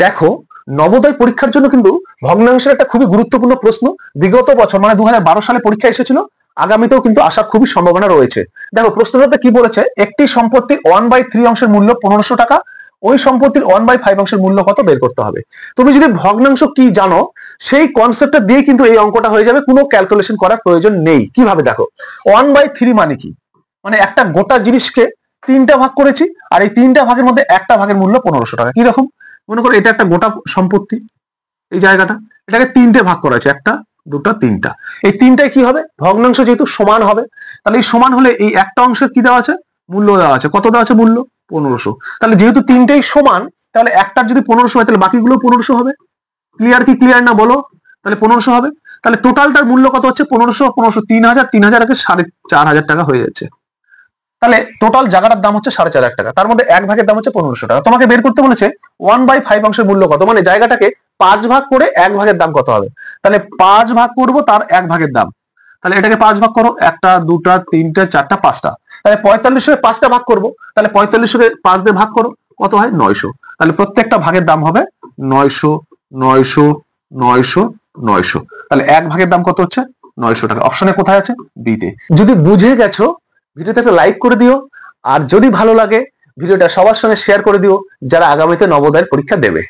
দেখো, নবোদয় পরীক্ষার জন্য কিন্তু ভগ্নাংশের একটা খুবই গুরুত্বপূর্ণ প্রশ্ন বিগত বছর মানে 2012 সালে পরীক্ষা এসেছিল, আগামীতেও কিন্তু আসার খুবই সম্ভাবনা রয়েছে। দেখো প্রশ্নটাতে কি বলেছে, একটি সম্পত্তির 1/3 অংশের মূল্য 1500 টাকা, ওই সম্পত্তির 1/5 অংশের মূল্য কত বের করতে হবে। তুমি যদি ভগ্নাংশ কি জানো সেই কনসেপ্টটা দিয়ে কিন্তু এই অঙ্কটা হয়ে যাবে, কোনো ক্যালকুলেশন করার প্রয়োজন নেই। কিভাবে দেখো, 1/3 মানে কি, মানে একটা গোটা জিনিসকে 3টা ভাগ করেছি, আর এই 3টা ভাগের মধ্যে একটা ভাগের মূল্য 1500 টাকা। কিরকম, মনে করো এটা একটা গোটা সম্পত্তি, এই জায়গাটা, এটাকে 3টে ভাগ করা আছে, 1টা 2টা 3টা, এই 3টায় কি হবে, ভগ্নাংশ যেহেতু সমান হবে, তাহলে এই সমান হলে এই একটা অংশের কি দেওয়া আছে, মূল্য দেওয়া আছে। কত দেওয়া আছে, মূল্য 1500। তাহলে যেহেতু 3টেই সমান, তাহলে একটার যদি 1500 হয় তাহলে বাকিগুলো 1500 হবে। ক্লিয়ার কি ক্লিয়ার না বলো, তাহলে 1500 হবে। তাহলে টোটালটার মূল্য কত হচ্ছে, 1500 1500 3000, 3000 আগে 4500 টাকা হয়ে যাচ্ছে। তাহলে টোটাল জায়গাটার দাম হচ্ছে 4500 টাকা, তার মধ্যে এক ভাগের দাম হচ্ছে 1500 টাকা। তোমাকে বের করতে বলেছে 1/5 অংশের মূল্য কত, মানে জায়গাটাকে 5 ভাগ করে এক ভাগের দাম কত হবে। তাহলে 5 ভাগ করবো তার এক ভাগের দাম, তাহলে এটাকে 5 ভাগ করো, 1টা 2টা 3টা 4টা 5টা, তাহলে 45 5টা ভাগ করবো, তাহলে 45 5 দিয়ে ভাগ করো, কত হয় 900। তাহলে প্রত্যেকটা ভাগের দাম হবে 900 900 900 900। তাহলে এক ভাগের দাম কত হচ্ছে 900 টাকা। অপশনে কোথায় আছে, বিতে। যদি বুঝে গেছো ভিডিওতে একটা লাইক করে দিও, আর যদি ভালো লাগে ভিডিওটা সবার সঙ্গে শেয়ার করে দিও যারা আগামীতে নবোদয়ের পরীক্ষা দেবে।